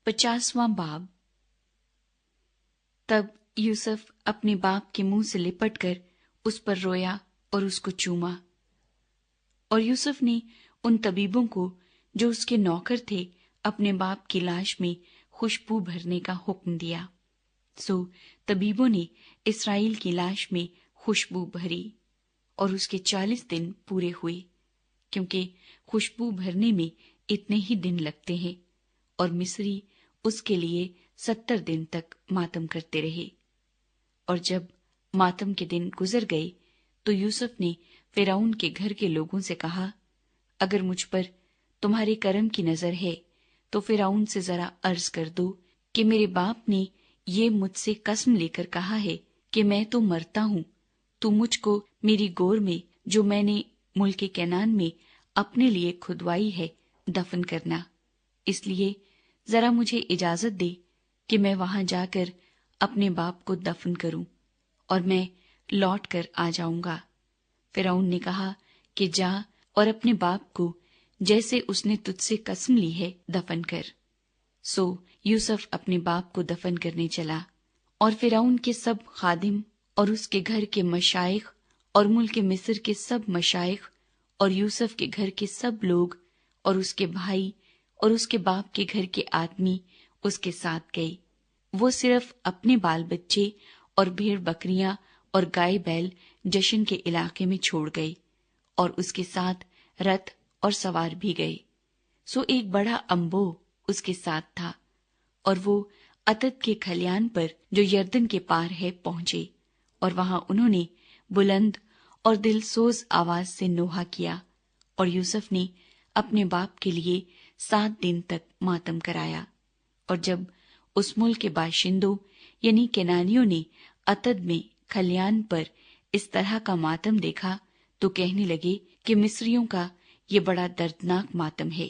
50वां बाब। तब यूसुफ अपने बाप के मुंह से लिपट कर उस पर रोया और उसको चूमा। और यूसुफ ने उन तबीबों को जो उसके नौकर थे अपने बाप की लाश में खुशबू भरने का हुक्म दिया। सो तबीबों ने इस्राएल की लाश में खुशबू भरी और उसके 40 दिन पूरे हुए, क्योंकि खुशबू भरने में इतने ही दिन लगते हैं। और मिस्री उसके लिए 70 दिन तक मातम करते रहे। और जब मातम के दिन गुजर गए तो यूसुफ ने फिरौन के घर के लोगों से कहा, अगर मुझ पर तुम्हारे करम की नजर है तो फिरौन से जरा अर्ज कर दो कि मेरे बाप ने ये मुझसे कसम लेकर कहा है कि मैं तो मरता हूँ, तू मुझको मेरी गोर में जो मैंने मुल्क कैनान में अपने लिए खुदवाई है दफन करना। इसलिए जरा मुझे इजाजत दे कि मैं वहां जाकर अपने बाप को दफन करूं और मैं लौट कर आ जाऊंगा। फिरौन ने कहा कि जा और अपने बाप को जैसे उसने तुझसे कसम ली है दफन कर। सो यूसुफ अपने बाप को दफन करने चला। और फिरौन के सब खादिम और उसके घर के मशाइख और मुल्क मिस्र के सब मशाइख और यूसुफ के घर के सब लोग और उसके भाई और उसके बाप के घर के आदमी उसके साथ गए। वो सिर्फ अपने बाल बच्चे और भेड़ बकरियां और गाय बैल जशन के इलाके में छोड़ गए, और उसके साथ रथ और सवार भी गए। सो एक बड़ा अम्बोह उसके साथ था, और वो अतद के खलियान पर जो यरदन के पार है पहुंचे, और वहां उन्होंने बुलंद और दिलसोज आवाज से नोहा किया। और यूसुफ ने अपने बाप के लिए 7 दिन तक मातम कराया। और जब उस मुल्क के बाशिंदों यानी केनानियों ने अतद में खलियान पर इस तरह का मातम देखा तो कहने लगे कि मिस्रियों का ये बड़ा दर्दनाक मातम है।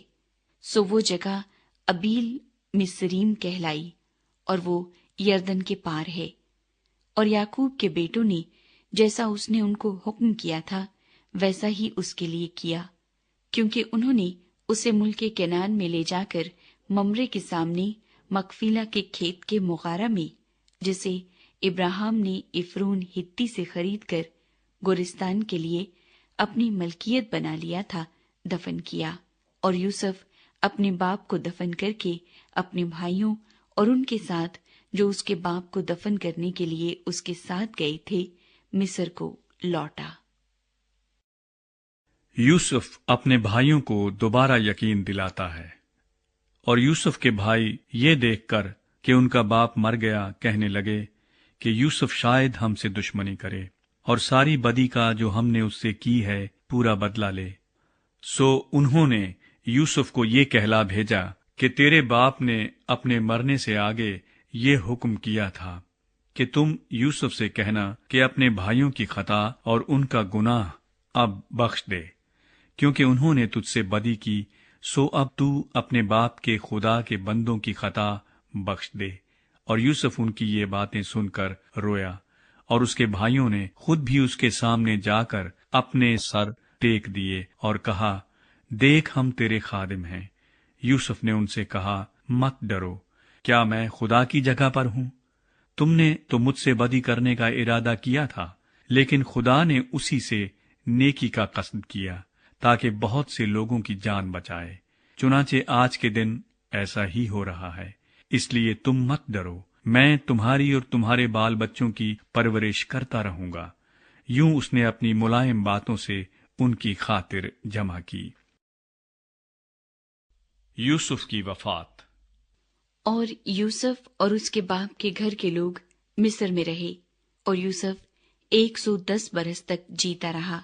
सो वो जगह अबील मिस्रीम कहलाई, और वो यरदन के पार है। और याकूब के बेटों ने जैसा उसने उनको हुक्म किया था वैसा ही उसके लिए किया, क्योंकि उन्होंने उसे मुल्क केनान में ले जाकर ममरे के सामने मकफीला के खेत के मुगारा में, जिसे इब्राहिम ने इफ्रून हित्ती से खरीद कर गोरिस्तान के लिए अपनी मलकियत बना लिया था, दफन किया। और यूसुफ अपने बाप को दफन करके अपने भाइयों और उनके साथ जो उसके बाप को दफन करने के लिए उसके साथ गए थे मिस्र को लौटा। यूसुफ अपने भाइयों को दोबारा यकीन दिलाता है। और यूसुफ के भाई ये देखकर कि उनका बाप मर गया कहने लगे कि यूसुफ शायद हमसे दुश्मनी करे और सारी बदी का जो हमने उससे की है पूरा बदला ले। सो उन्होंने यूसुफ को ये कहला भेजा कि तेरे बाप ने अपने मरने से आगे ये हुक्म किया था कि तुम यूसुफ से कहना कि अपने भाइयों की खता और उनका गुनाह अब बख्श दे, क्योंकि उन्होंने तुझसे बदी की। सो अब तू अपने बाप के खुदा के बंदों की खता बख्श दे। और यूसुफ उनकी ये बातें सुनकर रोया, और उसके भाइयों ने खुद भी उसके सामने जाकर अपने सर टेक दिए और कहा, देख हम तेरे खादिम हैं। यूसुफ ने उनसे कहा, मत डरो, क्या मैं खुदा की जगह पर हूं? तुमने तो मुझसे बदी करने का इरादा किया था, लेकिन खुदा ने उसी से नेकी का कसद किया ताकि बहुत से लोगों की जान बचाए। चुनाचे आज के दिन ऐसा ही हो रहा है, इसलिए तुम मत डरो, मैं तुम्हारी और तुम्हारे बाल बच्चों की परवरिश करता रहूंगा। यूं उसने अपनी मुलायम बातों से उनकी खातिर जमा की। यूसुफ की वफात। और यूसुफ और उसके बाप के घर के लोग मिस्र में रहे, और यूसुफ 110 बरस तक जीता रहा।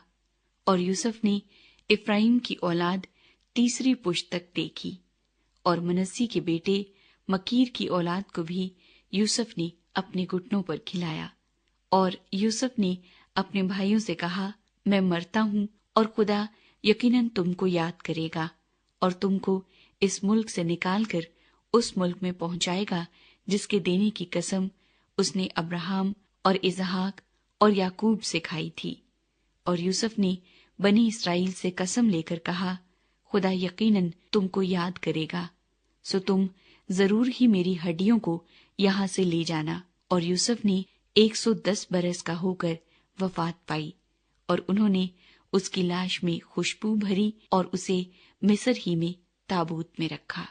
और यूसुफ ने इफ्राइम की औलाद तीसरी पुश्त तक देखी, और मनस्सी के बेटे मकीर की औलाद को भी यूसुफ ने अपने घुटनों पर खिलाया। और यूसुफ ने अपने भाइयों से कहा, मैं मरता हूँ और खुदा यकीनन तुमको याद करेगा और तुमको इस मुल्क से निकाल कर उस मुल्क में पहुंचाएगा जिसके देने की कसम उसने अब्राहम और इसहाक और याकूब से खाई थी। और यूसुफ ने बनी इस्राएल से कसम लेकर कहा, खुदा यकीनन तुमको याद करेगा, सो तुम ضرور ہی میری ہڈیوں کو یہاں سے لے جانا۔ اور یوسف نے 110 برس کا ہو کر وفات پائی، اور انہوں نے اس کی لاش میں خوشبو بھری اور اسے مصر ہی میں تابوت میں رکھا۔